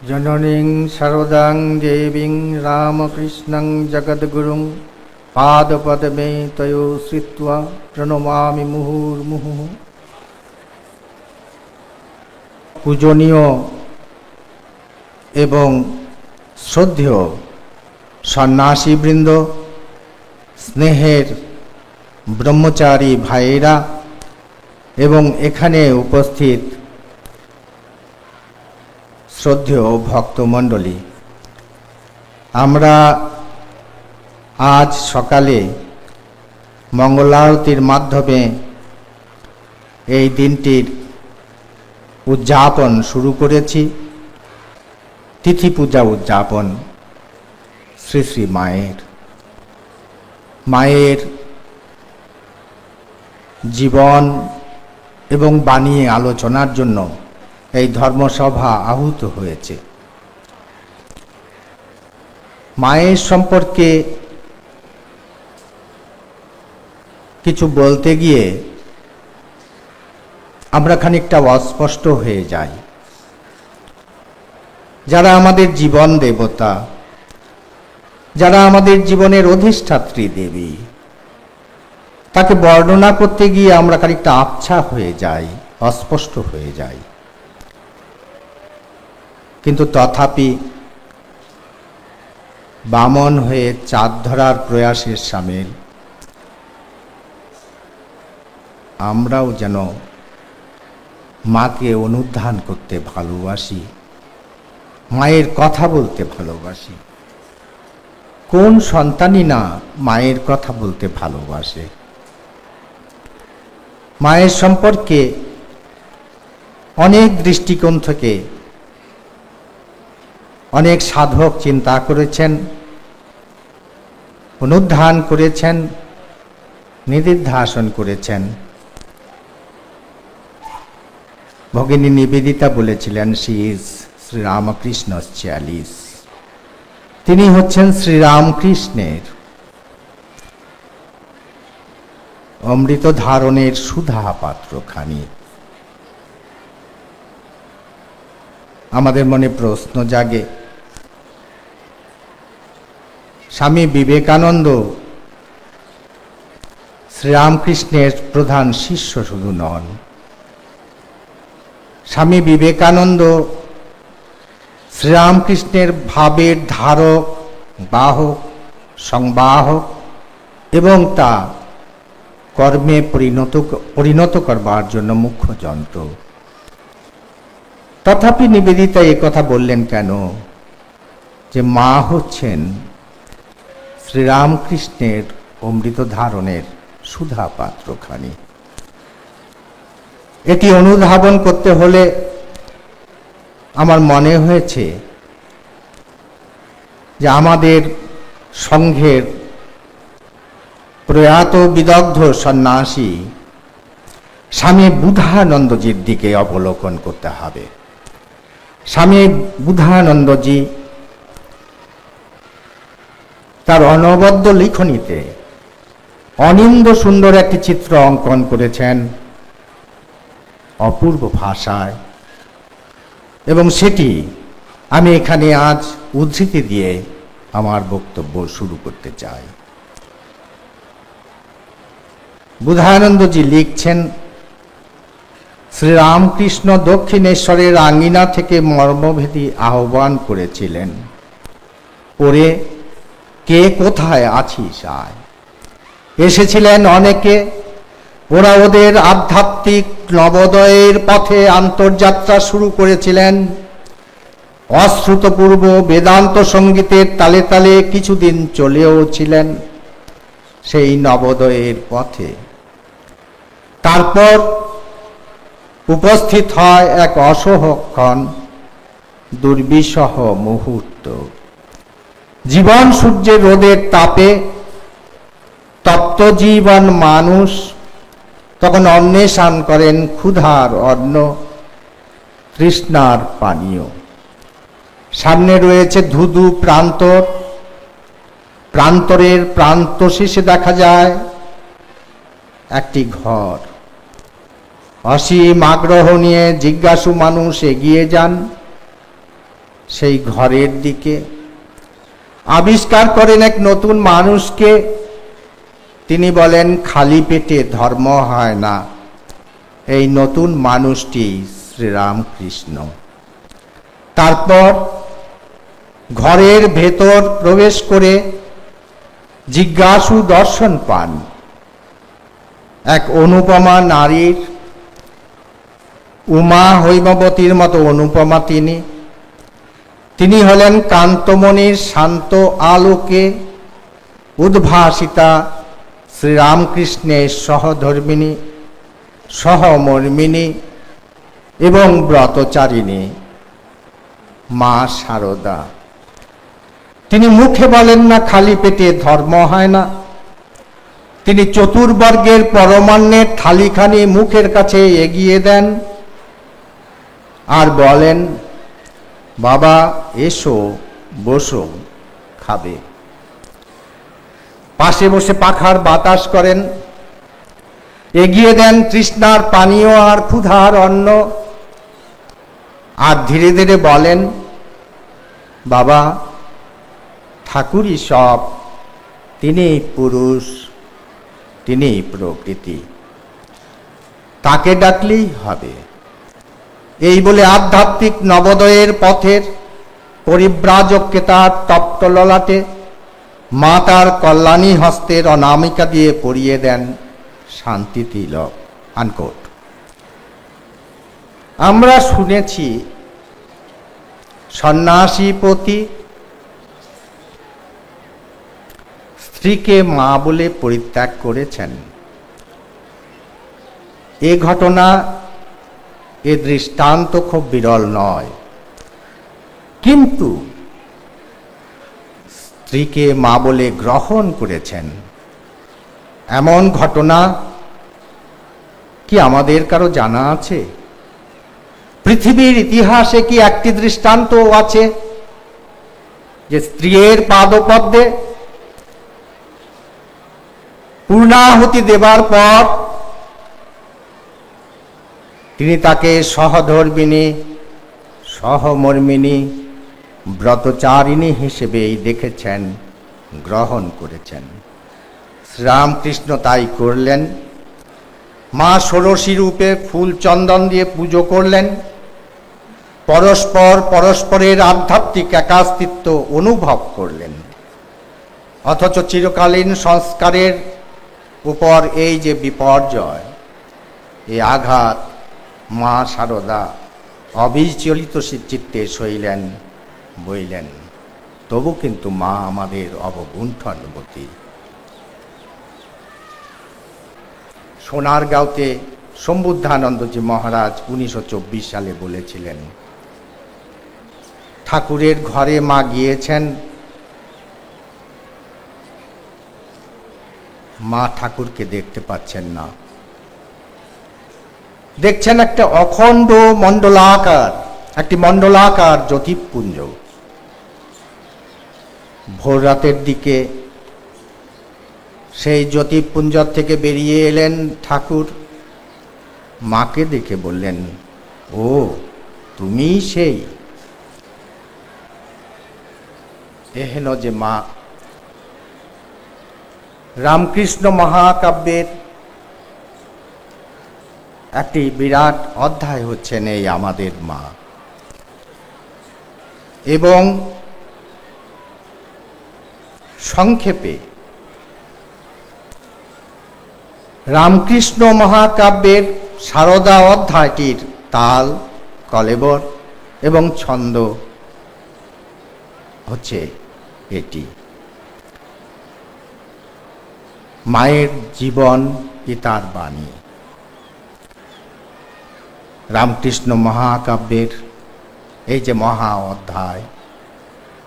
जननीं सर्वदां देवीं रामकृष्णं जगद्गुरुं पादपद्मे तयो श्रित्वा प्रणमामि मुहुर्मुहुः। पूजनीय एवं श्रद्धेय सन्यासीबृंद, स्नेहेर ब्रह्मचारी भाइरा एवं एखाने उपस्थित श्रद्धेय भक्तमंडली, आमरा आज सकाले मंगलारतीर माध्यमे এই দিনটির উদযাপন শুরু করেছি। তিথি পূজা উদযাপন শ্রী শ্রী মায়ের জীবন এবং বাণী আলোচনার জন্য এই ধর্মসভা আহুত হয়েছে। মায়ের সম্পর্কে কিছু বলতে গিয়ে আমরা খানিকটা অস্পষ্ট হয়ে যাই। যারা আমাদের জীবন দেবতা, যারা আমাদের জীবনের অধিষ্ঠাত্রী দেবী, তাকে বর্ণনা করতে গিয়ে আমরা খানিকটা আবছা হয়ে যাই, অস্পষ্ট হয়ে যাই। কিন্তু তথাপি বামন হয়ে চাঁদ ধরার প্রয়াসের সামিল আমরাও যেন মাকে অনুধান করতে ভালোবাসি, মায়ের কথা বলতে ভালোবাসি। কোন সন্তানই না মায়ের কথা বলতে ভালোবাসে? মায়ের সম্পর্কে অনেক দৃষ্টিকোণ থেকে অনেক সাধক চিন্তা করেছেন, অনুধান করেছেন, নিদিধ্যাসন করেছেন। ভগিনী নিবেদিতা বলেছিলেন, শি ইজ শ্রীরামকৃষ্ণ's chalice। তিনি হচ্ছেন শ্রীরামকৃষ্ণের অমৃত ধারণের সুধা পাত্রখানি। আমাদের মনে প্রশ্ন জাগে, স্বামী বিবেকানন্দ শ্রীরামকৃষ্ণের প্রধান শিষ্য শুধু নন, স্বামী বিবেকানন্দ শ্রীরামকৃষ্ণের ভাবের ধারক, বাহক, সংবাহক এবং তা কর্মে পরিণত করবার জন্য মুখ্য যন্ত্র। তথাপি নিবেদিতা এ কথা বললেন কেন যে মা হচ্ছেন শ্রীরামকৃষ্ণের অমৃত ধারণের সুধা পাত্রখানি? এটি অনুধাবন করতে হলে আমার মনে হয়েছে যে আমাদের সংঘের প্রয়াত বিদগ্ধ সন্ন্যাসী স্বামী বুধানন্দজির দিকে অবলোকন করতে হবে। স্বামী বুধানন্দজি তার অনবদ্য লিখনীতে অনিন্দ সুন্দর একটি চিত্র অঙ্কন করেছেন অপূর্ব ভাষায়, এবং সেটি আমি এখানে আজ উদ্ধৃতি দিয়ে আমার বক্তব্য শুরু করতে চাই। বুধানন্দজি লিখছেন, শ্রীরামকৃষ্ণ দক্ষিণেশ্বরের আঙ্গিনা থেকে মর্মভেদী আহ্বান করেছিলেন, ওরে কে কোথায় আছিস আয়। এসেছিলেন অনেকে, ওরা ওদের আধ্যাত্মিক নবোদয়ের পথে আন্তর্যাত্রা শুরু করেছিলেন। অশ্রুতপূর্ব বেদান্ত সঙ্গীতের তালে তালে কিছুদিন চলেও ছিলেন সেই নবোদয়ের পথে। তারপর উপস্থিত হয় এক অসহক্ষণ দুর্বিষহ মুহূর্ত। জীবন সূর্যের রোদের তাপে তপ্ত জীবন মানুষ তখন অন্বেষণ করেন ক্ষুধার অন্ন, তৃষ্ণার পানীয়। সামনে রয়েছে ধুধু প্রান্তর, প্রান্তরের প্রান্ত শেষে দেখা যায় একটি ঘর। অসীম আগ্রহ নিয়ে জিজ্ঞাসু মানুষ এগিয়ে যান। সেই ঘরের দিকে, আবিষ্কার করেন এক নতুন মানুষকে। তিনি বলেন খালি পেটে ধর্ম হয় না। এই নতুন মানুষটি শ্রীরামকৃষ্ণ। তারপর ঘরের ভেতর প্রবেশ করে জিজ্ঞাসু দর্শন পান এক অনুপমা নারীর, উমা হৈমবতীর মতো অনুপমা তিনি হলেন কান্তমণির শান্ত আলোকে উদ্ভাসিতা শ্রীরামকৃষ্ণের সহধর্মিণী, সহমর্মিণী এবং ব্রতচারিণী মা শারদা। তিনি মুখে বলেন না খালি পেটে ধর্ম হয় না। তিনি চতুর্বর্গের পরমান্নের থালিখানি মুখের কাছে এগিয়ে দেন আর বলেন, বাবা এসো, বসো, খাবে। পাশে বসে পাখার বাতাস করেন, এগিয়ে দেন তৃষ্ণার পানীয় আর ক্ষুধার অন্ন, আর ধীরে ধীরে বলেন, বাবা ঠাকুরই সব, তিনিই পুরুষ, তিনিই প্রকৃতি, তাকে ডাকলেই হবে। এই বলে আধ্যাত্মিক নবোদয়ের পথের পরিব্রাজককে তার তপ্ত ললাটে মা তার কল্যাণী হস্তের অনামিকা দিয়ে পরিয়ে দেন শান্তি তিলক। আনকোট। আমরা শুনেছি সন্ন্যাসীপতি স্ত্রীকে মা বলে পরিত্যাগ করেছেন। এ ঘটনা, এ দৃষ্টান্ত খুব বিরল নয়, কিন্তু স্ত্রীকে মা বলে গ্রহণ করেছেন এমন ঘটনা কি আমাদের কারো জানা আছে? পৃথিবীর ইতিহাসে কি একটি দৃষ্টান্ত আছে যে স্ত্রীর পাদপদ্মে পূর্ণাহুতি দেবার পর তিনি তাকে সহধর্মিণী, সহমর্মিণী, ব্রতচারিণী হিসেবেই দেখেছেন, গ্রহণ করেছেন? শ্রীরামকৃষ্ণ তাই করলেন। মা ষোড়শী রূপে ফুল চন্দন দিয়ে পুজো করলেন, পরস্পর পরস্পরের আধ্যাত্মিক একাস্তিত্ব অনুভব করলেন। অথচ চিরকালীন সংস্কারের উপর এই যে বিপর্যয়, এই আঘাত মা শারদা অবিচলিত চিত্তে সইলেন, বইলেন। তবু কিন্তু মা আমাদের অবগুণ্ঠনবতী। সোনারগাঁওতে সম্বুদ্ধানন্দজি মহারাজ 1924 সালে বলেছিলেন, ঠাকুরের ঘরে মা গিয়েছেন, মা ঠাকুরকে দেখতে পাচ্ছেন না, দেখছেন একটা অখণ্ড মণ্ডলাকার, একটি মণ্ডলাকার জ্যোতিপুঞ্জ। ভোর রাতের দিকে সেই জ্যোতিপুঞ্জ থেকে বেরিয়ে এলেন ঠাকুর, মাকে দেখে বললেন, ও তুমি সেই। এহেন যে মা। রামকৃষ্ণ মহাকাব্যের একটি বিরাট অধ্যায় হচ্ছেন এই আমাদের মা। এবং সংক্ষেপে রামকৃষ্ণ মহাকাব্যের সারদা অধ্যায়টির তাল, কলেবর এবং ছন্দ হচ্ছে এটি। মায়ের জীবন, পিতার বাণী। রামকৃষ্ণ মহাকাব্যের এই যে মহা অধ্যায়,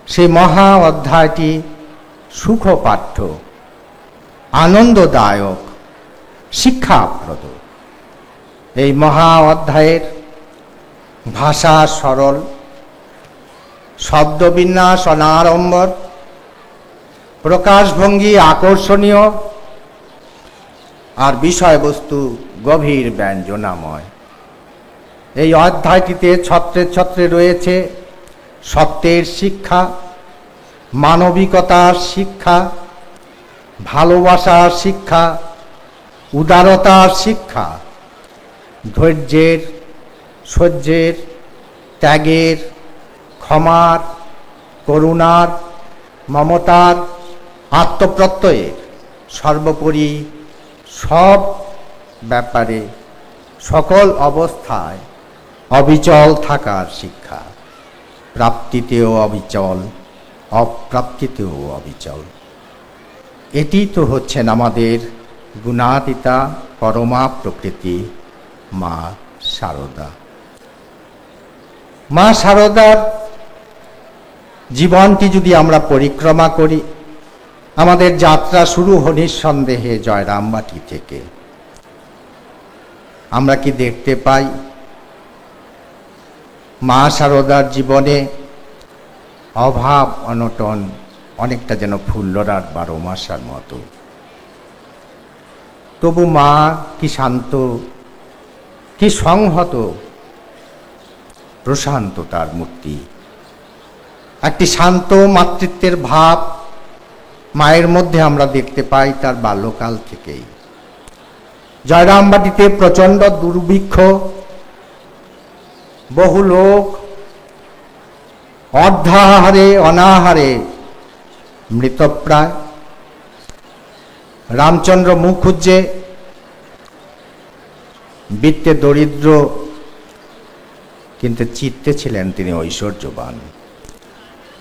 সেই মহা অধ্যায়টি সুখপাঠ্য, আনন্দদায়ক, শিক্ষাপ্রদ। এই মহা অধ্যায়ের ভাষা সরল, শব্দবিন্যাস অনাড়ম্বর, প্রকাশভঙ্গি আকর্ষণীয়, আর বিষয়বস্তু গভীর ব্যঞ্জনাময়। এই অধ্যায়টিতে ছত্রে ছত্রে রয়েছে সত্যের শিক্ষা, মানবিকতার শিক্ষা, ভালোবাসার শিক্ষা, উদারতার শিক্ষা, ধৈর্যের, সহ্যের, ত্যাগের, ক্ষমার, করুণার, মমতার, আত্মপ্রত্যয়ের, সর্বোপরি সব ব্যাপারে সকল অবস্থায় অবিচল থাকার শিক্ষা, প্রাপ্তিতেও অবিচল, অপ্রাপ্তিতেও অবিচল। এটি তো হচ্ছেন আমাদের গুণাতীতা পরমা প্রকৃতি মা শারদা। মা শারদার জীবনটি যদি আমরা পরিক্রমা করি, আমাদের যাত্রা শুরু নিঃসন্দেহে জয়রামবাটি থেকে। আমরা কি দেখতে পাই মা শারদার জীবনে অভাব অনটন অনেকটা যেন ফুল্লরার 12 মাসার মতো। তবু মা কি শান্ত, কি সংহত, প্রশান্ত তার মূর্তি। একটি শান্ত মাতৃত্বের ভাব মায়ের মধ্যে আমরা দেখতে পাই তার বাল্যকাল থেকেই। জয়রামবাটিতে প্রচণ্ড দুর্ভিক্ষ, বহু লোক অর্ধাহারে অনাহারে মৃতপ্রায়। রামচন্দ্র মুখুজ্জে বৃত্তে দরিদ্র, কিন্তু চিত্তে ছিলেন তিনি ঐশ্বর্যবান।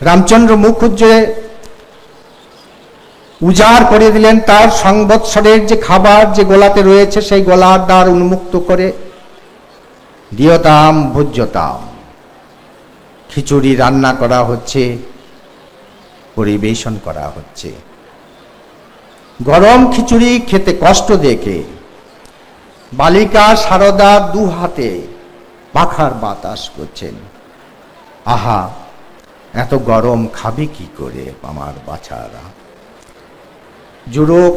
রামচন্দ্র মুখুজ্জে উজাড় করে দিলেন তার সংবৎসরের যে খাবার যে গোলাতে রয়েছে, সেই গোলার দ্বার উন্মুক্ত করে দিয়তাম ভোজ্যতাম, খিচুড়ি রান্না করা হচ্ছে, পরিবেশন করা হচ্ছে। গরম খিচুড়ি খেতে কষ্ট দেখে বালিকা শারদা 2 হাতে পাখার বাতাস করছেন। আহা, এত গরম খাবে কি করে আমার বাছারা। যুবক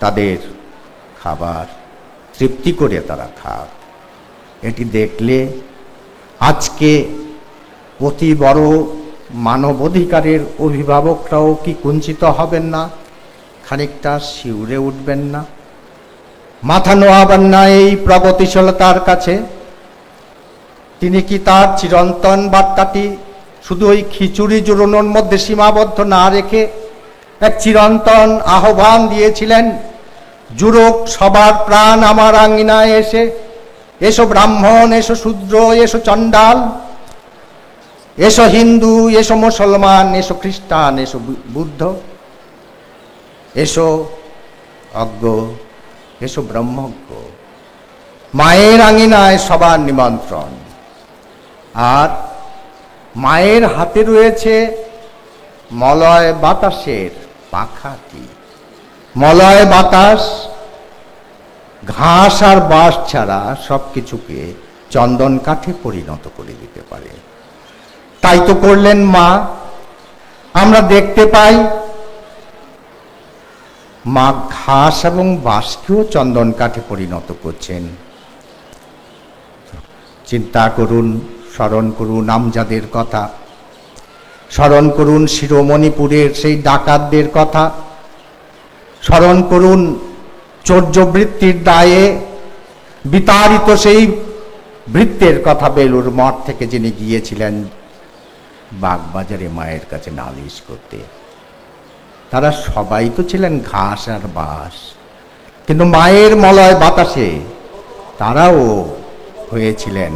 তাদের খাবার তৃপ্তি করে তারা খাক। এটি দেখলে আজকে অতি বড় মানবাধিকারের অভিভাবকরাও কি কুঞ্চিত হবেন না, খানিকটা শিউরে উঠবেন না, মাথা নোয়াবেন না এই প্রগতিশীলতার কাছে? তিনি কি তার চিরন্তন বার্তাটি শুধু ওই খিচুড়ি জুড়োনোর মধ্যে সীমাবদ্ধ না রেখে এক চিরন্তন আহ্বান দিয়েছিলেন, যুবক সবার প্রাণ আমার আঙ্গিনায় এসে, এসো ব্রাহ্মণ, এসো শূদ্র, এসো চণ্ডাল, এসো হিন্দু, এসো মুসলমান, এসো খ্রিস্টান, এসো বুদ্ধ, এসো অজ্ঞ, এসো ব্রহ্মজ্ঞ। মায়ের আঙ্গিনায় সবার নিমন্ত্রণ। আর মায়ের হাতে রয়েছে মলয় বাতাসের পাখাটি। মলয় বাতাস ঘাস আর বাঁশ ছাড়া সবকিছুকে চন্দন কাঠে পরিণত করে দিতে পারে। তাই তো করলেন মা। আমরা দেখতে পাই মা ঘাস এবং বাঁশকেও চন্দন কাঠে পরিণত করছেন। চিন্তা করুন, স্মরণ করুন আমজাদের কথা, স্মরণ করুন শিরোমণিপুরের সেই ডাকাতদের কথা, স্মরণ করুন চৌর্যবৃত্তির দায়ে বিতাড়িত সেই ভৃত্যের কথা, বেলুর মঠ থেকে যিনি গিয়েছিলেন বাগবাজারে মায়ের কাছে নালিশ করতে। তারা সবাই তো ছিলেন ঘাস আর বাঁশ, কিন্তু মায়ের মলয় বাতাসে তারাও হয়েছিলেন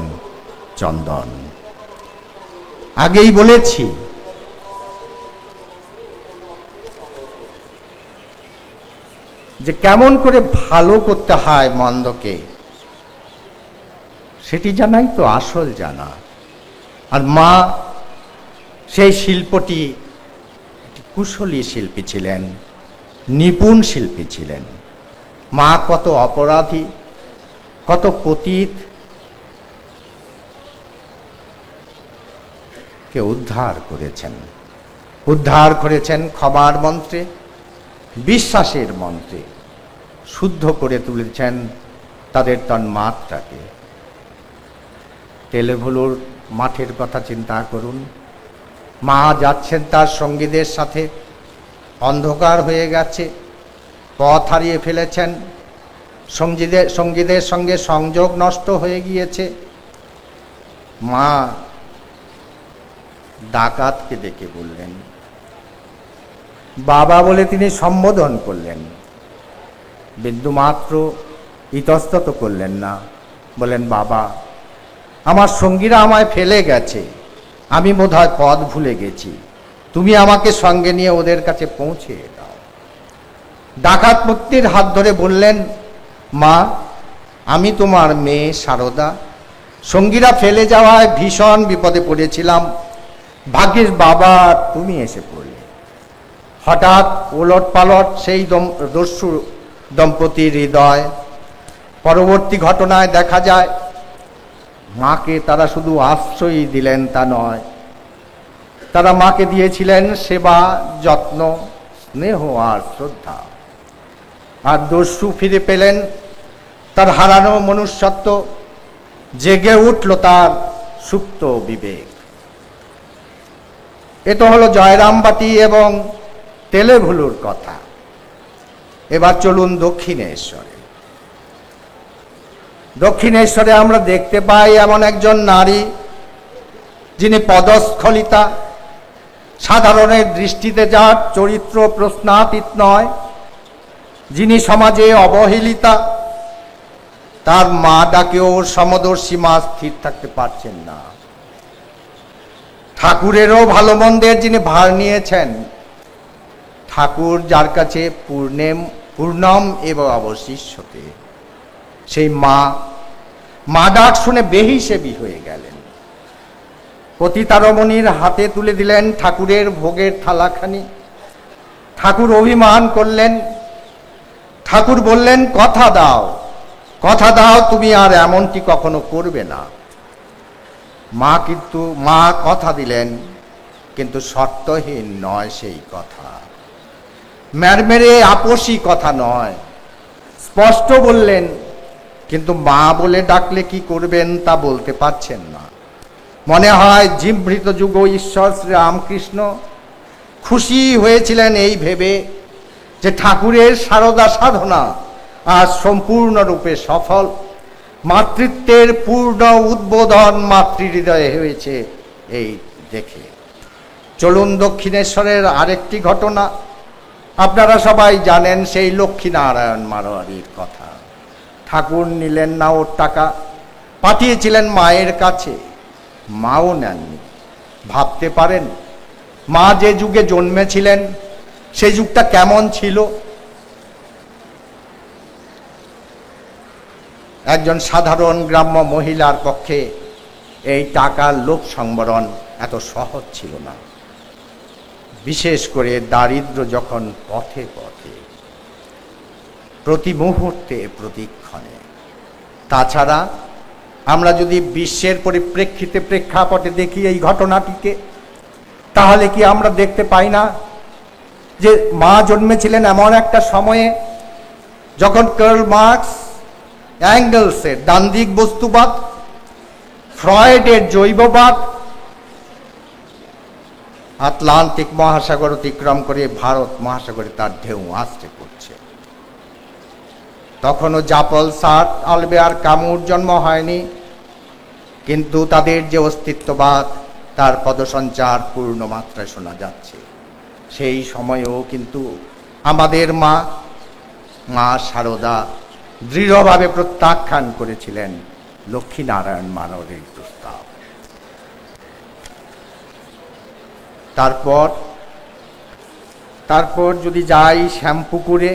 চন্দন। আগেই বলেছি যে কেমন করে ভালো করতে হয় মন্দকে, সেটি জানাই তো আসল জানা। আর মা সেই শিল্পটি কুশলী শিল্পী ছিলেন, নিপুণ শিল্পী ছিলেন। মা কত অপরাধী, কত পতিত কে উদ্ধার করেছেন। উদ্ধার করেছেন ক্ষমার মন্ত্রে, বিশ্বাসের মন্ত্রে, শুদ্ধ করে তুলেছেন তাদের তন্মাত্রাকে। তেলেভুলুর মাঠের কথা চিন্তা করুন। মা যাচ্ছেন তার সঙ্গীদের সাথে, অন্ধকার হয়ে গেছে, পথ হারিয়ে ফেলেছেন, সঙ্গীদের সঙ্গে সংযোগ নষ্ট হয়ে গিয়েছে। মা ডাকাতকে ডেকে বললেন, বাবা বলে তিনি সম্বোধন করলেন, বিন্দুমাত্র ইতস্তত করলেন না। বলেন, বাবা, আমার সঙ্গীরা আমায় ফেলে গেছে, আমি বোধহয় পথ ভুলে গেছি, তুমি আমাকে সঙ্গে নিয়ে ওদের কাছে পৌঁছে দাও। ডাকাত মুক্তির হাত ধরে বললেন, মা, আমি তোমার মেয়ে সারদা, সঙ্গীরা ফেলে যাওয়ায় ভীষণ বিপদে পড়েছিলাম, ভাগ্যিস বাবা তুমি এসে পড়লে। হঠাৎ ওলট পালট সেই দস্যু দম্পতির হৃদয়। পরবর্তী ঘটনায় দেখা যায়, মাকে তারা শুধু আশ্রয়ই দিলেন তা নয়, তারা মাকে দিয়েছিলেন সেবা, যত্ন, স্নেহ আর শ্রদ্ধা। আর দস্যু ফিরে পেলেন তার হারানো মনুষ্যত্ব, জেগে উঠল তার সুপ্ত বিবেক। এ তো হলো জয়রামবাটি এবং তেলেভুলুর কথা। এবার চলুন দক্ষিণেশ্বরে। দক্ষিণেশ্বরে আমরা দেখতে পাই এমন একজন নারী, যিনি পদস্খলিতা, সাধারণের দৃষ্টিতে যার চরিত্র প্রশ্নাতীত নয়, যিনি সমাজে অবহেলিতা। তার মা ডাকেও সমদর্শী মা স্থির থাকতে পারছেন না। ঠাকুরেরও ভালো মন্দের যিনি ভার নিয়েছেন, ঠাকুর যার কাছে পূর্ণম এবং অবশিষ্যতে, সেই মা ডাক শুনে বেহিসেবি হয়ে গেলেন। পতিতারমণির হাতে তুলে দিলেন ঠাকুরের ভোগের থালাখানি। ঠাকুর অভিমান করলেন। ঠাকুর বললেন, কথা দাও, কথা দাও, তুমি আর এমনটি কখনো করবে না। মা কথা দিলেন, কিন্তু শর্তহীন নয় সেই কথা, মেরমেরে আপসী কথা নয়, স্পষ্ট বললেন। কিন্তু মা বলে ডাকলে কি করবেন তা বলতে পারছেন না। মনে হয় জীবভৃত যুগ ঈশ্বর শ্রী রামকৃষ্ণ খুশি হয়েছিলেন এই ভেবে যে ঠাকুরের সারদা সাধনা আজ সম্পূর্ণরূপে সফল। মাতৃত্বের পূর্ণ উদ্বোধন মাতৃহৃদয়ে হয়েছে এই দেখে। চলুন দক্ষিণেশ্বরের আরেকটি ঘটনা। আপনারা সবাই জানেন সেই লক্ষ্মীনারায়ণ মারোয়ারির কথা। ঠাকুর নিলেন না ওর টাকা, পাঠিয়েছিলেন মায়ের কাছে, মাও নেননি। ভাবতে পারেন মা যে যুগে জন্মেছিলেন সেই যুগটা কেমন ছিল। একজন সাধারণ গ্রাম্য মহিলার পক্ষে এই টাকার লোভ সংবরণ এত সহজ ছিল না, বিশেষ করে দারিদ্র্য যখন পথে পথে, প্রতি মুহূর্তে, প্রতিক্ষণে। তাছাড়া আমরা যদি বিশ্বের পরিপ্রেক্ষিতে, প্রেক্ষাপটে দেখি এই ঘটনাটিকে, তাহলে কি আমরা দেখতে পাই না যে মা জন্মেছিলেন এমন একটা সময়ে যখন কার্ল মার্কস, অ্যাঙ্গেলসের দ্বান্দ্বিক বস্তুবাদ, ফ্রয়েডের জৈববাদ আটলান্টিক মহাসাগর অতিক্রম করে ভারত মহাসাগরে তার ঢেউ আসতে পড়ছে। তখনও জাপল সার্ট, আলবেয়ার কামুর জন্ম হয়নি, কিন্তু তাদের যে অস্তিত্ববাদ তার পদসঞ্চার পূর্ণ মাত্রায় শোনা যাচ্ছে। সেই সময়েও কিন্তু আমাদের মা সারদা দৃঢ়ভাবে প্রত্যাখ্যান করেছিলেন লক্ষ্মীনারায়ণ মারোয়ারির প্রস্তাব। তারপর যদি যাই শ্যামপুকুরে,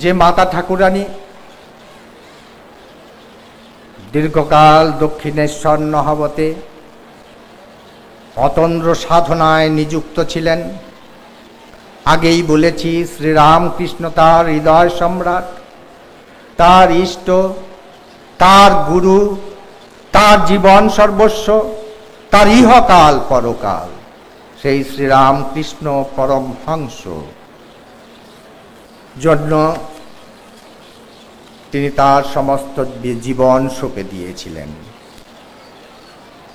যে মাতা ঠাকুরানী দীর্ঘকাল দক্ষিণেশ্বর নহবতে অতন্দ্র সাধনায় নিযুক্ত ছিলেন। আগেই বলেছি, শ্রীরামকৃষ্ণ তার হৃদয় সম্রাট, তার ইষ্ট, তার গুরু, তার জীবন সর্বস্ব, তার ইহকাল পরকাল সেই শ্রীরামকৃষ্ণ পরমহংস জন্য তিনি তার সমস্ত জীবন সঁপে দিয়েছিলেন,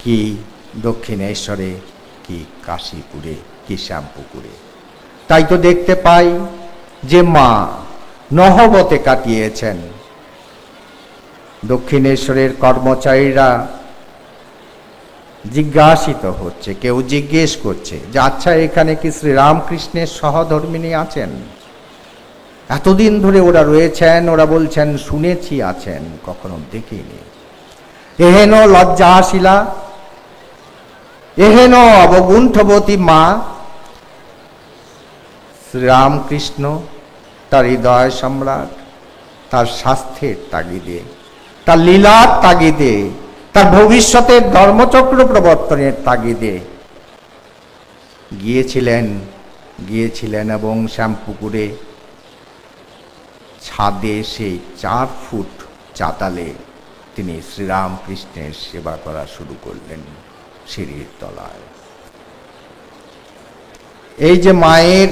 কি দক্ষিণেশ্বরে, কি কাশীপুরে, কি শ্যামপুকুরে। তাই তো দেখতে পাই যে মা নহবতে কাটিয়েছেন। দক্ষিণেশ্বরের কর্মচারীরা জিজ্ঞাসিত হচ্ছে, কেউ জিজ্ঞেস করছে যে আচ্ছা এখানে কি শ্রীরামকৃষ্ণের সহধর্মিণী আছেন? এতদিন ধরে ওরা রয়েছেন, ওরা বলছেন শুনেছি আছেন, কখনো দেখিনি। এহেন লজ্জাশীলা, এহেন অবগুণ্ঠবতী মা শ্রীরামকৃষ্ণ তার হৃদয় সম্রাট, তার স্বাস্থ্যের তাগিদে, তার লীলার তাগিদে, তার ভবিষ্যতের ধর্মচক্র প্রবর্তনের তাগিদে গিয়েছিলেন এবং শ্যামপুকুরে ছাদে সেই 4 ফুট চাতালে তিনি শ্রীরামকৃষ্ণের সেবা করা শুরু করলেন সিঁড়ির তলায়। এই যে মায়ের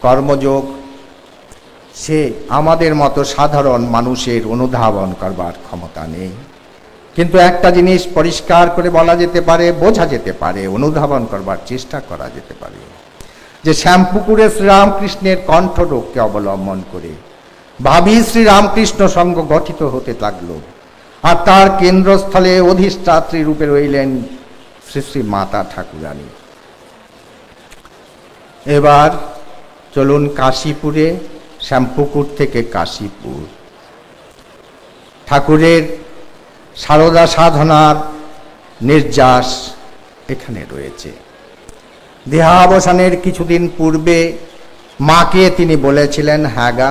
কর্মযোগ, সে আমাদের মতো সাধারণ মানুষের অনুধাবন করবার ক্ষমতা নেই, কিন্তু একটা জিনিস পরিষ্কার করে বলা যেতে পারে, বোঝা যেতে পারে, অনুধাবন করবার চেষ্টা করা যেতে পারে যে শ্যামপুকুরে শ্রীরামকৃষ্ণের কণ্ঠরোগকে অবলম্বন করে ভাবী শ্রীরামকৃষ্ণ সংঘ গঠিত হতে লাগলো, আর তার কেন্দ্রস্থলে অধিষ্ঠাত্রী রূপে রইলেন শ্রী শ্রী মাতা ঠাকুরানী। এবার চলুন কাশীপুরে, শ্যামপুকুর থেকে কাশীপুর। ঠাকুরের সারদা সাধনার নির্যাস এখানে রয়েছে। দেহাবসানের কিছুদিন পূর্বে মাকে তিনি বলেছিলেন, হ্যাঁ গা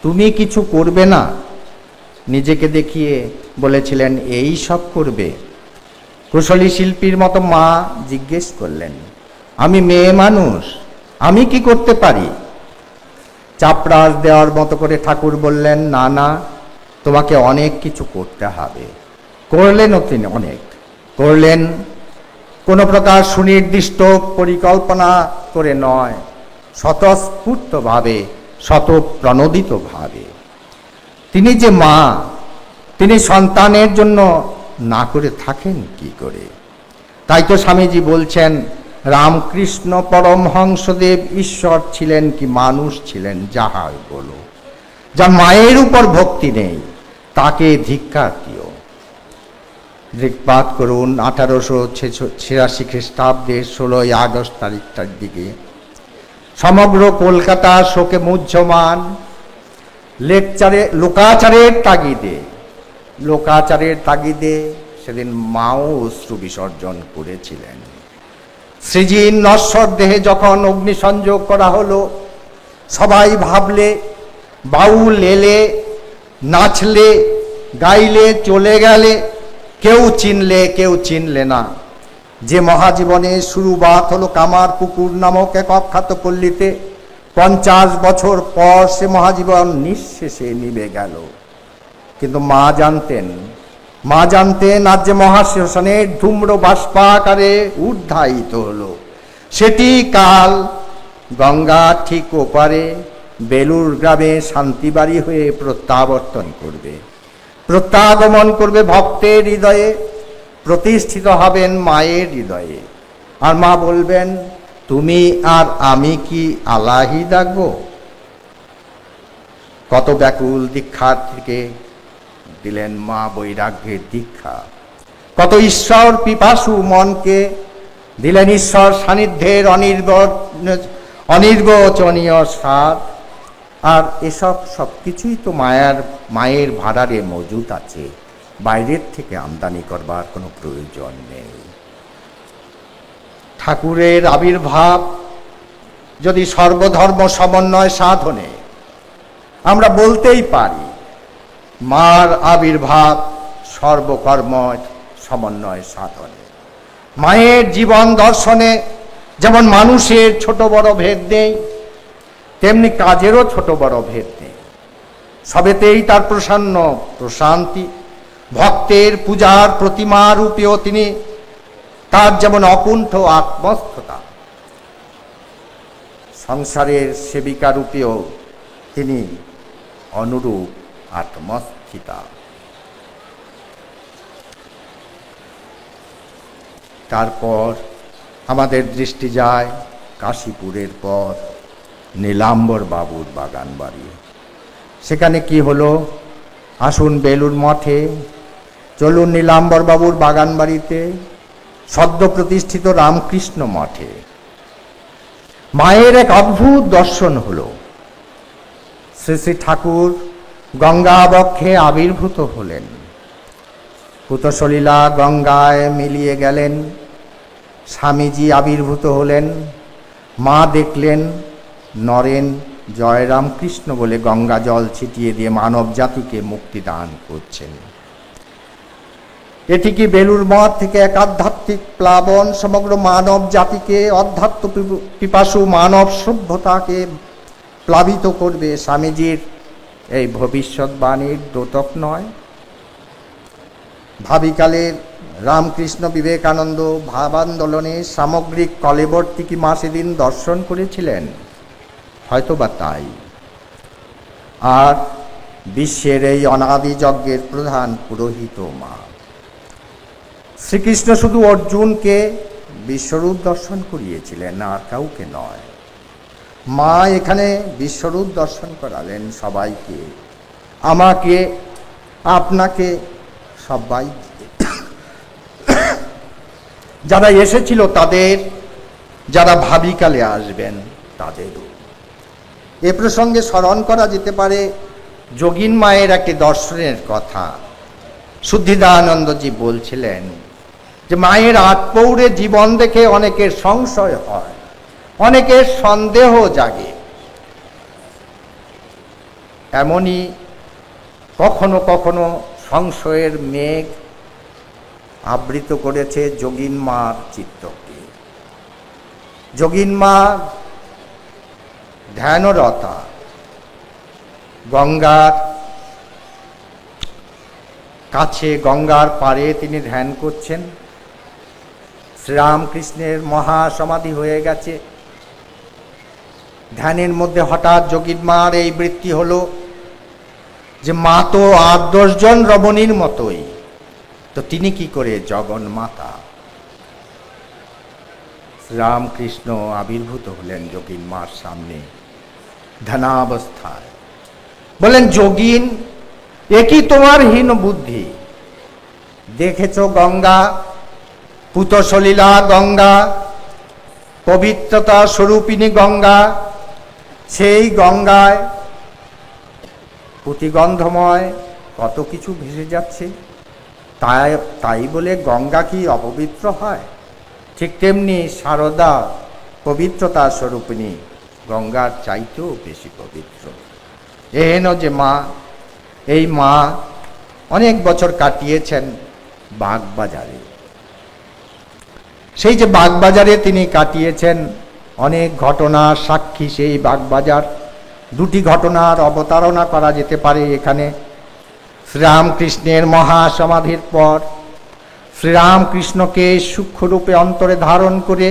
তুমি কিছু করবে না? নিজেকে দেখিয়ে বলেছিলেন এই সব করবে। কুশলী শিল্পীর মতো মা জিজ্ঞেস করলেন, আমি মেয়ে মানুষ, আমি কি করতে পারি? চাপড়াস দেওয়ার মতো করে ঠাকুর বললেন, না না, তোমাকে অনেক কিছু করতে হবে। করলেনও তিনি, অনেক করলেন, কোনো প্রকার সুনির্দিষ্ট পরিকল্পনা করে নয়, স্বতঃস্ফূর্তভাবে, স্বতঃপ্রণোদিতভাবে। তিনি যে মা, তিনি সন্তানের জন্য না করে থাকেন কি করে? তাই তো স্বামীজি বলছেন, রামকৃষ্ণ পরমহংসদেব ঈশ্বর ছিলেন কি মানুষ ছিলেন, যাহাই বলো, যার মায়ের উপর ভক্তি নেই তাকে ধিক্কার দিও। দৃকপাত করুন 1886 খ্রিস্টাব্দের 16 আগস্ট তারিখটার দিকে সমগ্র কলকাতা শোকে মুহ্যমান। লোকাচারের তাগিদে সেদিন মাও অশ্রু বিসর্জন করেছিলেন। শ্রীজীর নশ্বর দেহে যখন অগ্নিসংযোগ করা হলো, সবাই ভাবলে, বাউল এলে, নাচলে, গাইলে, চলে গেলে, কেউ চিনলে কেউ চিনলে না। যে মহাজীবনের শুরুবাত হলো কামারপুকুর নামক এক অখ্যাত পল্লীতে, 50 বছর পর সে মহাজীবন নিঃশেষে নিভে গেল। কিন্তু মা জানতেন আজ যে মহাশ্মশানের ধূম্র বাষ্পাকারে ঊর্ধ্বায়িত হলো, সেটি কাল গঙ্গা ঠিক ওপারে বেলুর গ্রামে শান্তিবাড়ি হয়ে প্রত্যাগমন করবে ভক্তের হৃদয়ে, প্রতিষ্ঠিত হবেন মায়ের হৃদয়ে। আর মা বলবেন, তুমি আর আমি কি আলাহি ডাকবো? কত ব্যাকুল দীক্ষার্থীকে দিলেন মা বৈরাগ্যের দীক্ষা, কত ঈশ্বর পিপাসু মনকে দিলেন ঈশ্বর সান্নিধ্যের অনির্বচনীয় স্বাদ। আর এসব সবকিছুই তো মায়ের ভাড়ারে মজুদ আছে, বাইরের থেকে আমদানি করবার কোনো প্রয়োজন নেই। ঠাকুরের আবির্ভাব যদি সর্বধর্ম সমন্বয় সাধনে, আমরা বলতেই পারি মার আবির্ভাব সর্বকর্ম সমন্বয় সাধনে। মায়ের জীবন দর্শনে যেমন মানুষের ছোট বড় ভেদ নেই, তেমনি কাজেরও ছোট বড় ভেদ নেই। সবেতেই তার প্রশান্তি। ভক্তের পূজার প্রতিমা রূপেও তিনি, তার যেমন অকুণ্ঠ আত্মস্থতা, সংসারের সেবিকা রূপেও তিনি অনুরূপ আত্মস্থিতা। তারপর আমাদের দৃষ্টি যায় কাশীপুরের পর নীলাম্বর বাবুর বাগান বাড়ি। সেখানে কি হলো? আসুন বেলুড় মঠে, চলুন নীলাম্বর বাবুর বাগান বাড়িতে, সদ্য প্রতিষ্ঠিত রামকৃষ্ণ মঠে। মায়ের এক অদ্ভুত দর্শন হলো। শ্রী শ্রী ঠাকুর গঙ্গা বক্ষে আবির্ভূত হলেন, পুতসলীলা গঙ্গায় মিলিয়ে গেলেন। স্বামীজি আবির্ভূত হলেন, মা দেখলেন নরেন জয় রামকৃষ্ণ বলে গঙ্গা জল ছিটিয়ে দিয়ে মানব জাতিকে মুক্তি দান করছেন। এটি কি বেলুড় মঠ থেকে এক আধ্যাত্মিক প্লাবন সমগ্র মানব জাতিকে, অধ্যাত্ম পিপাসু মানব সভ্যতাকে প্লাবিত করবে? স্বামীজির এই ভবিষ্যৎবাণীর দ্যোতক নয়? ভাবিকালের রামকৃষ্ণ বিবেকানন্দ ভাবান্দোলনে সামগ্রিক কলেবর্তী কি মা সেদিন দর্শন করেছিলেন? হয়তোবা তাই। আর বিশ্বের এই অনাদি যজ্ঞের প্রধান পুরোহিত মা। শ্রীকৃষ্ণ শুধু অর্জুনকে বিশ্বরূপ দর্শন করিয়েছিলেন, আর কাউকে নয়। মা এখানে বিশ্বরূপ দর্শন করালেন সবাইকে, আমাকে, আপনাকে, সবাইকে। যারা এসেছিল তাদের, যারা ভাবিকালে আসবেন তাদেরও। এ প্রসঙ্গে স্মরণ করা যেতে পারে যোগীন মায়ের একটি দর্শনের কথা। শুদ্ধিদানন্দজি বলছিলেন যে মায়ের আটপৌরে জীবন দেখে অনেকের সংশয় হয়, অনেকের সন্দেহ জাগে। এমনই কখনো কখনো সংশয়ের মেঘ আবৃত করেছে যোগীন মার চিত্তকে। যোগীন মা ধ্যানরতা, গঙ্গার কাছে, গঙ্গার পাড়ে তিনি ধ্যান করছেন। শ্রীরামকৃষ্ণের মহাসমাধি হয়ে গেছে। ধ্যানের মধ্যে হঠাৎ যোগীন মার এই বৃত্তি হলো যে মা তো ৮-১০ জন রমণীর মতোই, তো তিনি কি করে জগন্মাতা? রামকৃষ্ণ আবির্ভূত হলেন যোগীন মার সামনে ধ্যানাবস্থায়। বলেন, যোগীন, এ কি তোমার হীন বুদ্ধি? দেখেছ গঙ্গা, পুতসলীলা গঙ্গা, পবিত্রতা স্বরূপিণী গঙ্গা, সেই গঙ্গায় পুতিগন্ধময় কত কিছু ভেসে যাচ্ছে। তাই বলে গঙ্গা কি অপবিত্র হয়? ঠিক তেমনি সারদা পবিত্রতা স্বরূপিণী গঙ্গার চাইতেও বেশি পবিত্র। এহেন যে মা, এই মা অনেক বছর কাটিয়েছেন বাগবাজারে। সেই যে বাগবাজারে তিনি কাটিয়েছেন, অনেক ঘটনার সাক্ষী সেই বাগবাজার। দুটি ঘটনার অবতারণা করা যেতে পারে এখানে। শ্রীরামকৃষ্ণের মহাসমাধির পর শ্রীরামকৃষ্ণকে সূক্ষ্মরূপে অন্তরে ধারণ করে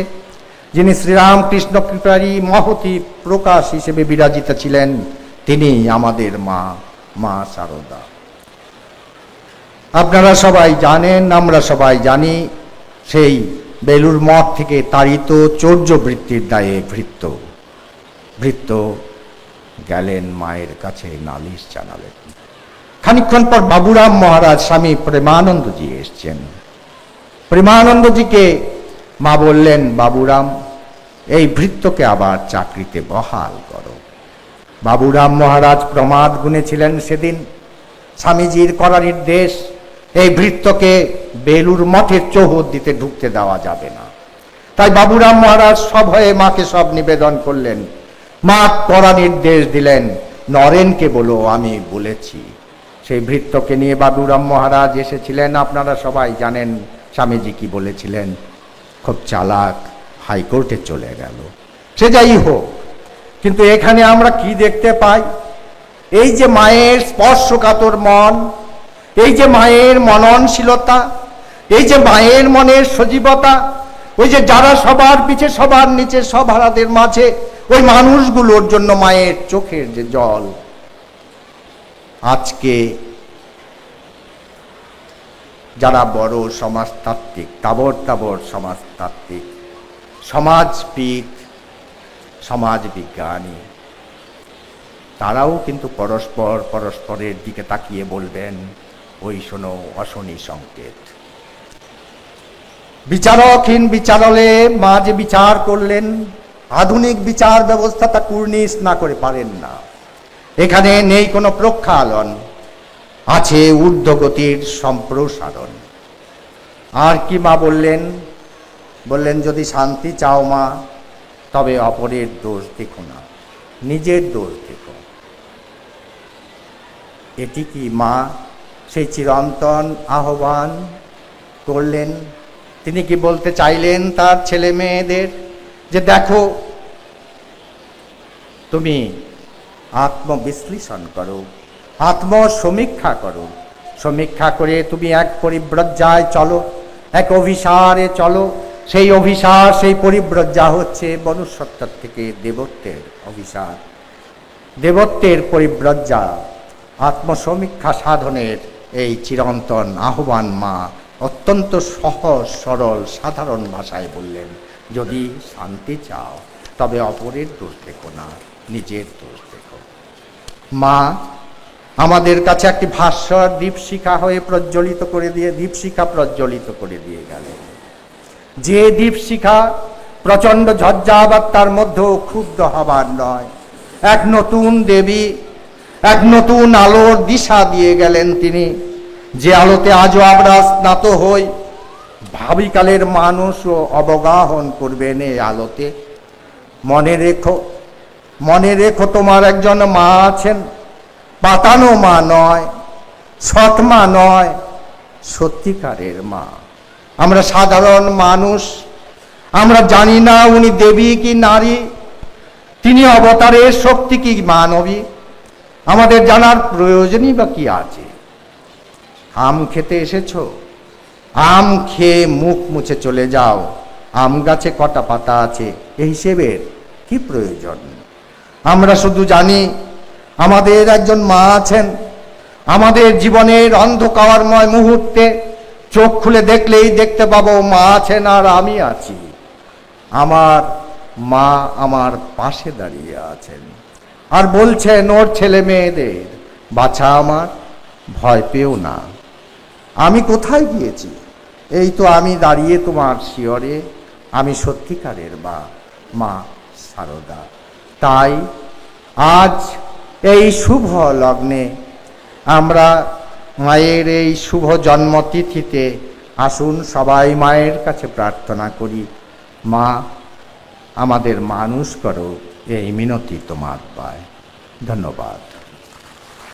যিনি শ্রীরামকৃষ্ণ কৃপারই মহতী প্রকাশ হিসেবে বিরাজিত ছিলেন, তিনি আমাদের মা, মা সারদা। আপনারা সবাই জানেন, আমরা সবাই জানি, সেই বেলুড় মঠ থেকে তাড়িত চৌর্য বৃত্তির দায়ে ভৃত্য গেলেন মায়ের কাছে, নালিশ জানালেন। খানিকক্ষণ পর বাবুরাম মহারাজ স্বামী প্রেমানন্দজি এসছেন। প্রেমানন্দজিকে মা বললেন, বাবুরাম, এই ভৃত্যকে আবার চাকরিতে বহাল করো। বাবুরাম মহারাজ প্রমাদ গুনেছিলেন সেদিন। স্বামীজির কড়া নির্দেশ, এই ভৃত্যকে বেলুড় মঠের চৌহদ দিতে ঢুকতে দেওয়া যাবে না। তাই বাবুরাম মহারাজ সভয়ে মাকে সব নিবেদন করলেন। মা কড়া নির্দেশ দিলেন, নরেনকে বলো আমি বলেছি। সেই ভৃত্যকে নিয়ে বাবুরাম মহারাজ এসেছিলেন। আপনারা সবাই জানেন স্বামীজি কি বলেছিলেন। খুব চালাক, হাইকোর্টে চলে গেল। সে যাই হোক, কিন্তু এখানে আমরা কি দেখতে পাই? এই যে মায়ের স্পর্শকাতর মন, এই যে মায়ের মননশীলতা, এই যে মায়ের মনের সজীবতা, ওই যে যারা সবার পিছে সবার নিচে সভারাদের মাঝে, ওই মানুষগুলোর জন্য মায়ের চোখের যে জল, আজকে যারা বড় সমাজতাত্ত্বিক, তাবর সমাজতাত্ত্বিক, সমাজবিদ, সমাজ বিজ্ঞানী, তারাও কিন্তু পরস্পরের দিকে তাকিয়ে বলবেন, ওই শোনো অশনি সংকেত। বিচারকহীন বিচারালয়ে মা যে বিচার করলেন, আধুনিক বিচার ব্যবস্থা তা কুর্নিশ না করে পারেন না। এখানে নেই কোনো প্রক্ষালন, আছে ঊর্ধ্বগতির সম্প্রসারণ। আর কি মা বললেন? বললেন, যদি শান্তি চাও মা, তবে অপরের দোষ দেখো না, নিজের দোষ দেখো। এটি কি মা সেই চিরন্তন আহ্বান করলেন? তিনি কি বলতে চাইলেন তার ছেলে মেয়েদের যে দেখো, তুমি আত্মবিশ্লেষণ করো, আত্মসমীক্ষা করো, সমীক্ষা করে তুমি এক পরিব্রজ্যায় চলো, এক অভিসারে চলো। সেই অভিসার, সেই পরিব্রজ্যা হচ্ছে মনুষ্যত্ব থেকে দেবত্বের অভিসার, দেবত্বের পরিব্রজ্যা। আত্মসমীক্ষা সাধনের এই চিরন্তন আহ্বান মা অত্যন্ত সহজ সরল সাধারণ ভাষায় বললেন, যদি শান্তি চাও তবে অপরের দোষ দেখো না, নিজের দোষ দেখো। মা আমাদের কাছে একটি ভাষ্য দীপশিখা হয়ে দীপশিখা প্রজ্বলিত করে দিয়ে গেলেন। যে দীপশিখা প্রচণ্ড ঝঞ্ঝাবাত, তার মধ্যেও ক্ষুব্ধ হবার নয়, এক নতুন দেবী, এক নতুন আলোর দিশা দিয়ে গেলেন তিনি। যে আলোতে আজও আমরা স্নাত হই, ভাবিকালের মানুষও অবগাহন করবেন এই আলোতে। মনে রেখো তোমার একজন মা আছেন, পাতানো মা নয়, সৎ মা নয়, সত্যিকারের মা। আমরা সাধারণ মানুষ, আমরা জানি না উনি দেবী কি নারী, তিনি অবতারের শক্তি কি মানবী। আমাদের জানার প্রয়োজনই বা কি আছে? আম খেতে এসেছো, আম খেয়ে মুখ মুছে চলে যাও। আম গাছে কটা পাতা আছে এই হিসেবের কি প্রয়োজন? আমরা শুধু জানি আমাদের একজন মা আছেন। আমাদের জীবনের অন্ধকারময় মুহূর্তে চোখ খুলে দেখলেই দেখতে পাবো মা আছেন আর আমি আছি। আমার মা আমার পাশে দাঁড়িয়ে আছেন আর বলছেন ওর ছেলে মেয়েদের, বাছা আমার, ভয় পেও না। আমি কোথায় গিয়েছি? এই তো আমি দাঁড়িয়ে তোমার শিয়রে, আমি সত্যিকারের মা সারদা। তাই আজ এই শুভ লগ্নে আমরা মায়ের এই শুভ জন্মতিথিতে আসুন সবাই মায়ের কাছে প্রার্থনা করি, মা আমাদের মানুষ করো, এই মিনতি তোমার পায়। ধন্যবাদ।